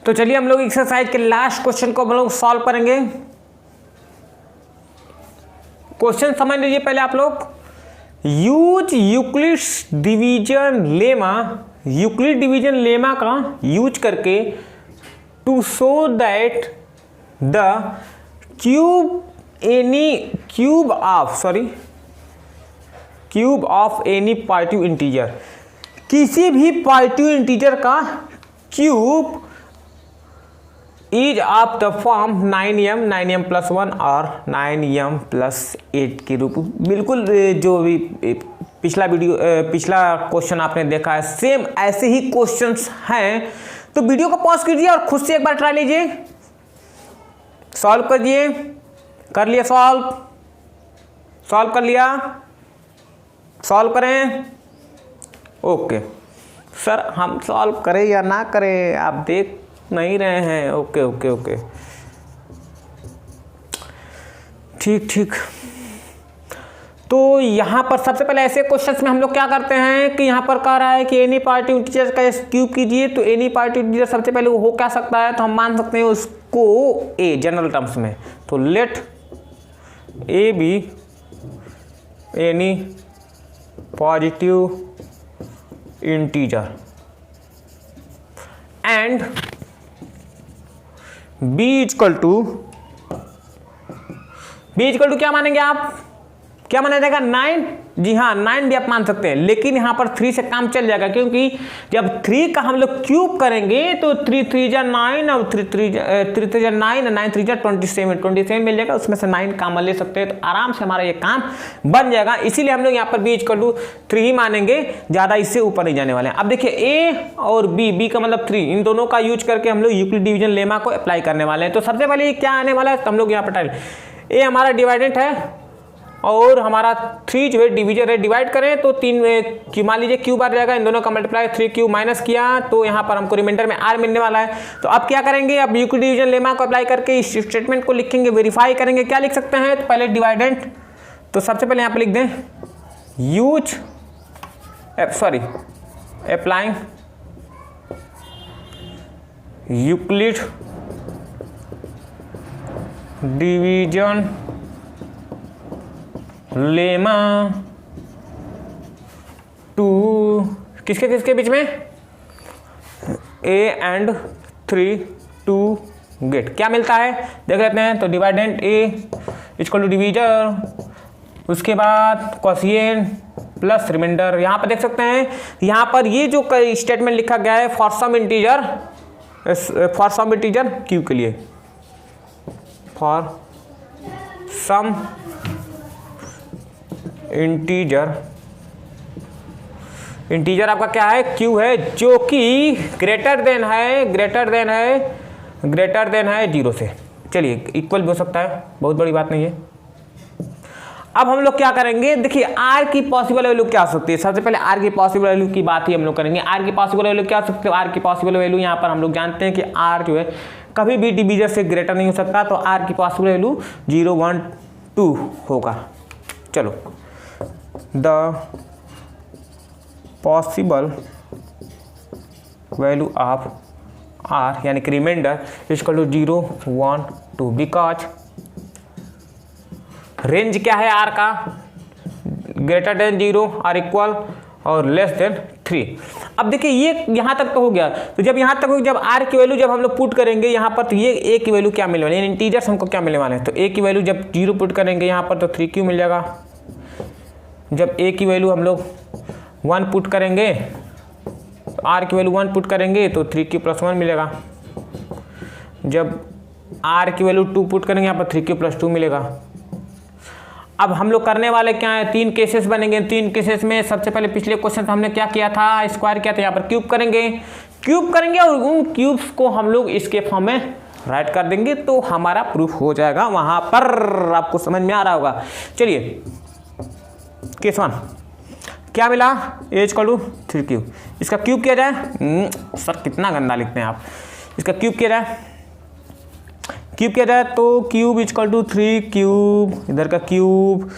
तो चलिए हम लोग एक्सरसाइज के लास्ट क्वेश्चन को हम लोग सॉल्व करेंगे। क्वेश्चन समझ लीजिए पहले आप लोग। Use Euclid's division lemma, Euclid division lemma का यूज करके to show that the cube of any positive integer, किसी भी पॉजिटिव इंटीजर का cube is of the form 9m+1 और 9m+8 के रूप। बिल्कुल जो भी पिछला क्वेश्चन आपने देखा है सेम ऐसे ही क्वेश्चंस हैं। तो वीडियो को पॉज कीजिए और खुद से एक बार ट्राई लीजिए, सॉल्व करिए। कर लिया सॉल्व कर लिया, सॉल्व करें। ओके सर, हम सॉल्व करें या ना करें आप देख नहीं रहे हैं। ओके ओके ओके, ठीक। तो यहाँ पर सबसे पहले ऐसे क्वेश्चंस में हम लोग क्या करते हैं कि यहाँ पर कह रहा है कि एनी पॉजिटिव इंटीजर का क्यूब कीजिए। तो एनी पॉजिटिव इंटीजर सबसे पहले वो हो क्या सकता है, तो हम मान सकते हैं उसको ए जनरल टर्म्स में। तो let A be any positive integer and B equal to क्या मानेंगे आप, क्या माना जाएगा 9। जी हाँ 9 भी आप मान सकते हैं, लेकिन यहां पर 3 से काम चल जाएगा, क्योंकि जब 3 का हम लोग क्यूब करेंगे तो 3 3 जा 9 और 3 3 जा 9 और 9 3 जा 27 मिल जाएगा, उसमें से 9 काम ले सकते हैं। तो आराम से हमारा ये काम बन जाएगा। इसीलिए हम लोग यहाँ पर बी इक्वल टू 3 ही मानेंगे, ज़्यादा इससे ऊपर नहीं जाने वाले हैं। अब देखिए ए और बी का मतलब 3, इन दोनों का यूज करके हम लोग यूक्लिड डिवीजन लेमा को अप्लाई करने वाले हैं। तो सबसे पहले क्या आने वाला है, तो हम लोग यहाँ पर टाइल ए हमारा डिवाइडेंट है और हमारा 3 जो है डिवीजन है। डिवाइड करें तो 3 क्यू मान लीजिए क्यू बार जाएगा, इन दोनों का मल्टीप्लाई 3 क्यू माइनस किया तो यहाँ पर हमको रिमाइंडर में आर मिलने वाला है। तो अब क्या करेंगे, अब यूक्लिड डिवीजन लेमा को अप्लाई करके इस स्टेटमेंट को लिखेंगे, वेरीफाई करेंगे। क्या लिख सकते हैं, तो पहले डिवाइडेंट, तो सबसे पहले यहाँ पर लिख दें applying Euclid division lemma to किसके बीच में, ए एंड 3 टू गेट क्या मिलता है देख लेते हैं। तो dividend A equal to divisor, उसके बाद क्वोशिएंट प्लस रिमाइंडर। यहाँ पर देख सकते हैं, यहाँ पर ये जो स्टेटमेंट लिखा गया है फॉर सम इंटीजर क्यू के लिए, फॉर सम इंटीजर आपका क्या है, क्यू है, जो कि ग्रेटर देन है 0 से। चलिए इक्वल भी हो सकता है, बहुत बड़ी बात नहीं है। अब हम लोग क्या करेंगे, देखिए आर की पॉसिबल वैल्यू क्या हो सकती है। सबसे पहले आर की पॉसिबल वैल्यू की बात ही हम लोग करेंगे। आर की पॉसिबल वैल्यू क्या हो सकती है, आर की पॉसिबल वैल्यू यहाँ पर हम लोग जानते हैं कि आर जो है कभी भी डिवीजर से ग्रेटर नहीं हो सकता। तो आर की पॉसिबल वैल्यू 0 1 2 होगा। चलो, the possible value of R यानी कि remainder equal to 0 1 2, because range क्या है आर का, ग्रेटर देन 0 और इक्वल और लेस देन 3। अब देखिए ये यहाँ तक तो हो गया। तो जब यहाँ तक हो, जब आर की वैल्यू जब हम लोग पुट करेंगे यहाँ पर, तो ये ए की वैल्यू क्या मिलने वाली है, इंटीजर्स हमको क्या मिलने वाले हैं। तो ए की वैल्यू जब 0 पुट करेंगे यहाँ पर तो 3q मिल जाएगा। जब ए की वैल्यू हम लोग 1 पुट करेंगे, आर की वैल्यू 1 पुट करेंगे तो 3q + 1 मिलेगा। जब आर की वैल्यू 2 पुट करेंगे यहाँ पर 3q + 2 मिलेगा। अब हम लोग करने वाले क्या है, 3 केसेस बनेंगे। 3 केसेस में सबसे पहले पिछले क्वेश्चन हमने क्या किया था, स्क्वायर किया था, यहाँ पर क्यूब करेंगे और उन क्यूब्स को हम लोग इसके फॉर्म में राइट कर देंगे तो हमारा प्रूफ हो जाएगा। वहां पर आपको समझ में आ रहा होगा। चलिए केस 1 क्या मिला, ए इक्वल टू 3q, इसका क्यूब किया जाए। सर कितना गंदा लिखते हैं आप, इसका क्यूब किया जाए तो क्यूब इक्वल टू 3 क्यूब, इधर का क्यूब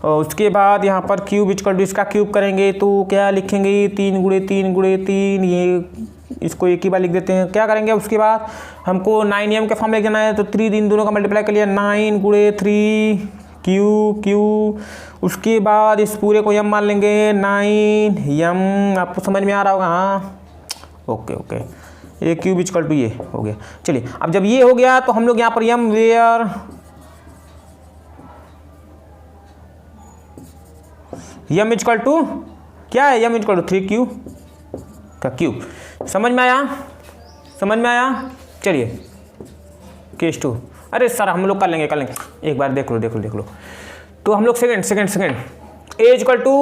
और उसके बाद यहाँ पर क्यूब इक्वल टू इसका क्यूब करेंगे तो क्या लिखेंगे 3 गुणे 3 गुणे 3, ये इसको एक ही बार लिख देते हैं। क्या करेंगे उसके बाद हमको 9m के फॉर्म में जाना है तो 3 दिन दोनों का मल्टीप्लाई कर लिया 9 गुणे 3 क्यू। उसके बाद इस पूरे को m मान लेंगे 9m। आपको समझ में आ रहा होगा? हाँ okay A cube equal to ये हो गया। चलिए अब जब ये हो गया तो हम लोग यहाँ पर m where m equal to क्या है, m इक्वल टू 3q का क्यूब। समझ में आया? चलिए केस 2। अरे सर हम लोग कर लेंगे एक बार देख लो। तो हम लोग second A equal to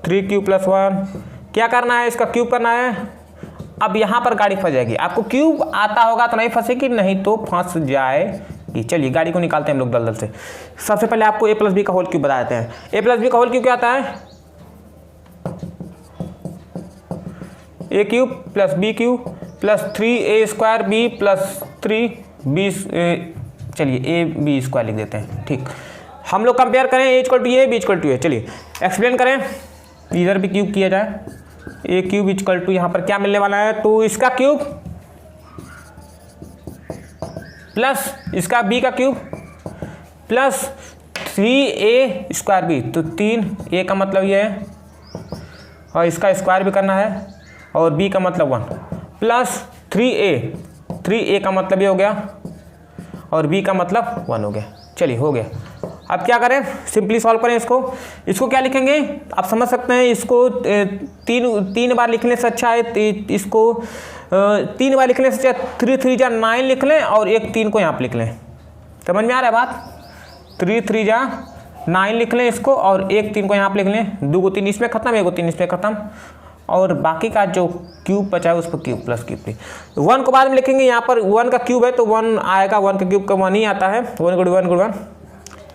3q + 1। क्या करना है, इसका क्यूब करना है। अब यहाँ पर गाड़ी फंस जाएगी। आपको क्यूब आता होगा तो नहीं फंसेगी, नहीं तो फंस जाएगी। चलिए गाड़ी को निकालते हैं हम लोग दलदल से। सबसे पहले आपको a + b का होल क्यूब बता देते हैं। a + b का होल क्यूब क्या आता है, a cube plus b cube plus 3a² b plus 3b। चलिए ab² लिख देते हैं। ठीक, हम लोग कंपेयर करें a equal to a, b equal to a। चलिए एक्सप्लेन करें, इधर भी क्यूब किया जाए। a क्यूब इक्वल टू यहाँ पर क्या मिलने वाला है, तो इसका क्यूब प्लस इसका b का क्यूब प्लस 3a² b। तो 3a का मतलब ये है और इसका स्क्वायर भी करना है और b का मतलब 1 प्लस 3a का मतलब ये हो गया और b का मतलब 1 हो गया। चलिए हो गया। अब क्या करें, सिंपली सॉल्व करें इसको क्या लिखेंगे आप समझ सकते हैं। इसको तीन बार लिखने से अच्छा है, इसको 3 बार लिखने से अच्छा 3 3 जा 9 लिख लें और एक 3 को यहाँ पर लिख लें। समझ में आ रहा है बात? 3 3 जा 9 लिख लें इसको और एक 3 को यहाँ पर लिख लें। 2 को 3 इसमें खत्म, 1 को 3 इसमें खत्म और बाकी का जो क्यूब बचा है उस पर क्यूब प्लस क्यूब 1 को बाद में लिखेंगे। यहाँ पर 1 का क्यूब है तो 1 आएगा, 1 का क्यूब का 1 ही आता है। 1 गुण 1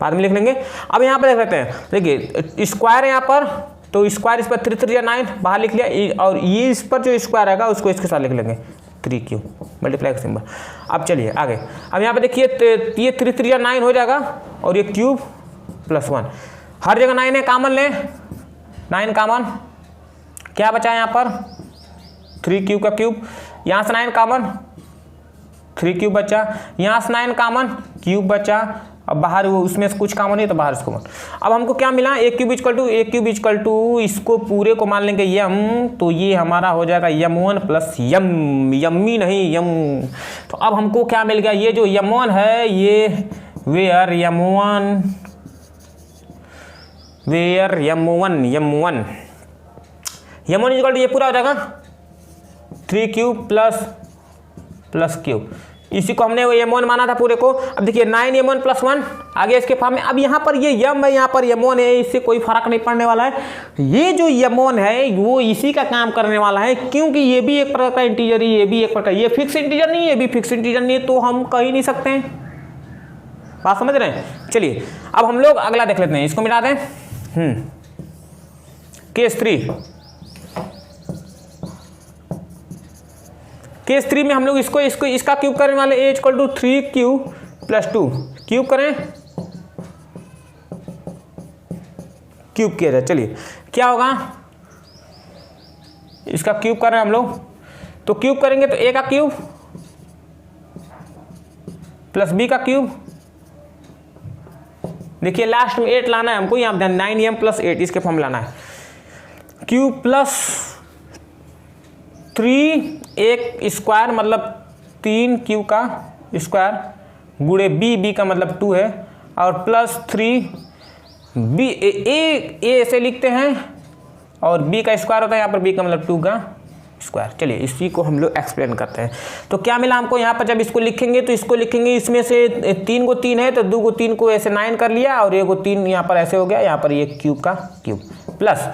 बाद में लिख लेंगे। अब यहाँ पर देख लेते हैं, देखिए स्क्वायर है यहाँ पर, तो स्क्वायर इस पर 3 3 जा 9 बाहर लिख लिया और ये इस पर जो स्क्वायर आएगा उसको इसके साथ लिख लेंगे 3q मल्टीप्लाई का सिंबल। अब चलिए आगे। अब यहाँ पे देखिए ये 3 3 जा 9 हो जाएगा और ये क्यूब प्लस 1, हर जगह 9 है, कॉमन लें 9 कॉमन। क्या बचा यहाँ पर 3q का क्यूब, यहाँ से 9 कॉमन 3q बचा, यहाँ से 9 कॉमन क्यूब बचा। अब बाहर उसमें से कुछ कॉमन नहीं तो बाहर इसको। अब हमको क्या मिला, a क्यूब इक्वल टू इसको पूरे को मान लेंगे m, तो ये हमारा हो जाएगा m1 प्लस यम्मी नहीं यम। तो अब हमको क्या मिल गया, ये जो m1 है ये वेयर m1 इक्वल टू ये पूरा हो जाएगा 3q प्लस क्यूब। इसी को हमने वो m1 माना था पूरे को। अब देखिए 9m1 प्लस 1 आ गया इसके फॉर्म में। अब यहाँ पर ये m है, यहाँ पर m1 है, इससे कोई फर्क नहीं पड़ने वाला है। ये जो m1 है वो इसी का काम करने वाला है, क्योंकि ये भी एक प्रकार का इंटीजर है, ये भी एक प्रकार, ये फिक्स इंटीजर नहीं है, ये भी फिक्स इंटीजर नहीं है, तो हम कह ही नहीं सकते हैं। बात समझ रहे हैं? चलिए अब हम लोग अगला देख लेते हैं, इसको मिटा दें। केस 3 में हम लोग इसका क्यूब करने वाले a equal to 3q plus 2 cube करें, क्यूब किया जाए। चलिए क्या होगा, इसका क्यूब कर रहे हैं हम लोग, तो क्यूब करेंगे तो a का क्यूब प्लस b का क्यूब। देखिए लास्ट में 8 लाना है हमको, यहाँ 9m प्लस 8 इसके फॉर्म लाना है। क्यूब प्लस 3 एक स्क्वायर मतलब 3q का स्क्वायर गुणे b का मतलब 2 है और प्लस 3b a ऐसे लिखते हैं और b का स्क्वायर होता है, यहाँ पर b का मतलब 2 का स्क्वायर। चलिए इसी को हम लोग एक्सप्लेन करते हैं। तो क्या मिला हमको यहाँ पर, जब इसको लिखेंगे तो इसको लिखेंगे, इसमें से 3 को 3 है तो 2 को 3 को ऐसे 9 कर लिया और 1 को 3 यहाँ पर ऐसे हो गया, यहाँ पर ये क्यूब का क्यूब प्लस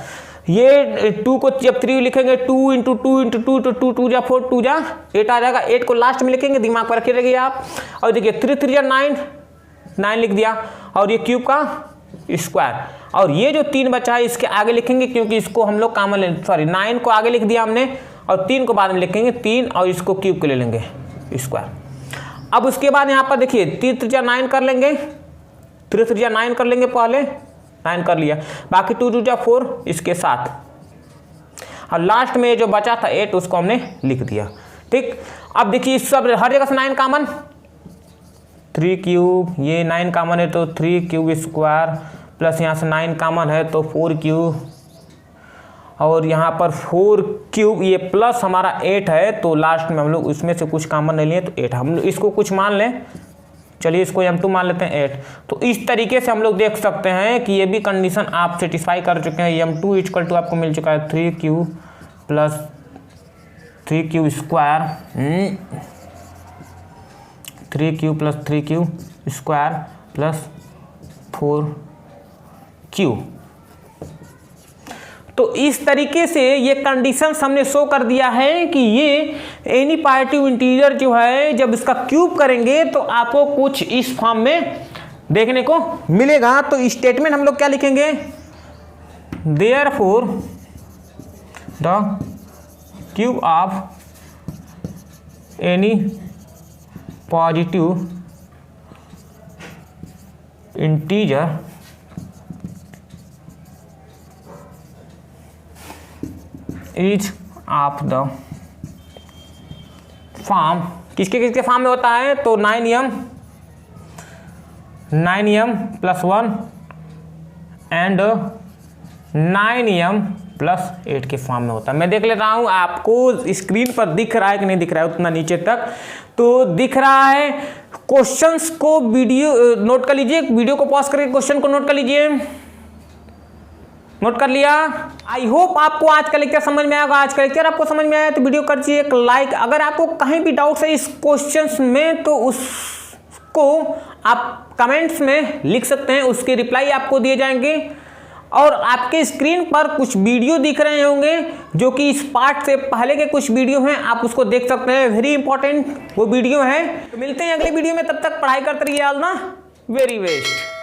ये 2 को जब 3 लिखेंगे 2 इंटू 2 इंटू 2 तो 2 2 जा 4 2 जा 8 आ जाएगा। 8 को लास्ट में लिखेंगे, दिमाग पर रखे रहिए आप। और देखिए 3 3 जा 9 लिख दिया और ये क्यूब का स्क्वायर। और ये जो 3 बचा है इसके आगे लिखेंगे, क्योंकि इसको हम लोग कॉमन 9 को आगे लिख दिया हमने और 3 को बाद में लिखेंगे 3 और इसको क्यूब को ले लेंगे स्क्वायर। अब उसके बाद यहाँ पर देखिए 3 3 जा 9 कर लेंगे 3 3 जा 9 कर लेंगे, पहले 9 कर लिया, बाकी 2 2 जा 4 इसके साथ, और लास्ट में जो बचा था 8 उसको हमने लिख दिया। ठीक, अब देखिए इस सब हर जगह से 9 कॉमन, 3 क्यूब, ये 9 कॉमन है तो 3 क्यूब स्क्वायर, प्लस यहाँ से 9 कॉमन है तो 4 क्यूब, और यहाँ पर 4 क्यूब, ये प्लस हमारा 8 है तो लास्ट में हम लोग उसमें से कुछ कॉमन नहीं लिए तो 8, हम लोग इसको कुछ मान लें, चलिए इसको m2 मान लेते हैं 8। तो इस तरीके से हम लोग देख सकते हैं कि ये भी कंडीशन आप सेटिस्फाई कर चुके हैं। m2 इक्वल टू आपको मिल चुका है 3 cube plus 3 cube square, 3 cube plus 3 cube square plus 4 cube. तो इस तरीके से ये कंडीशंस हमने शो कर दिया है कि ये एनी पॉजिटिव इंटीजर जो है जब इसका क्यूब करेंगे तो आपको कुछ इस फॉर्म में देखने को मिलेगा। तो स्टेटमेंट हम लोग क्या लिखेंगे, therefore the cube of any positive integer is of the form, किसके किसके फॉर्म में होता है, तो 9m plus 1 and 9m plus 8 के फॉर्म में होता है। मैं देख लेता हूँ आपको स्क्रीन पर दिख रहा है कि नहीं दिख रहा है उतना नीचे तक, तो दिख रहा है। क्वेश्चंस को वीडियो नोट कर लीजिए, वीडियो को पॉज करके क्वेश्चन को नोट कर लीजिए। नोट कर लिया। आई होप आपको आज का लेक्चर समझ में आएगा। आज का लेक्चर आपको समझ में आया तो वीडियो कर दीजिए एक लाइक। अगर आपको कहीं भी डाउट्स है इस क्वेश्चंस में तो उसको आप कमेंट्स में लिख सकते हैं, उसके रिप्लाई आपको दिए जाएंगे। और आपके स्क्रीन पर कुछ वीडियो दिख रहे होंगे जो कि इस पार्ट से पहले के कुछ वीडियो हैं, आप उसको देख सकते हैं, वेरी इंपॉर्टेंट वो वीडियो है। तो मिलते हैं अगले वीडियो में, तब तक पढ़ाई करते रहिए। All the very best.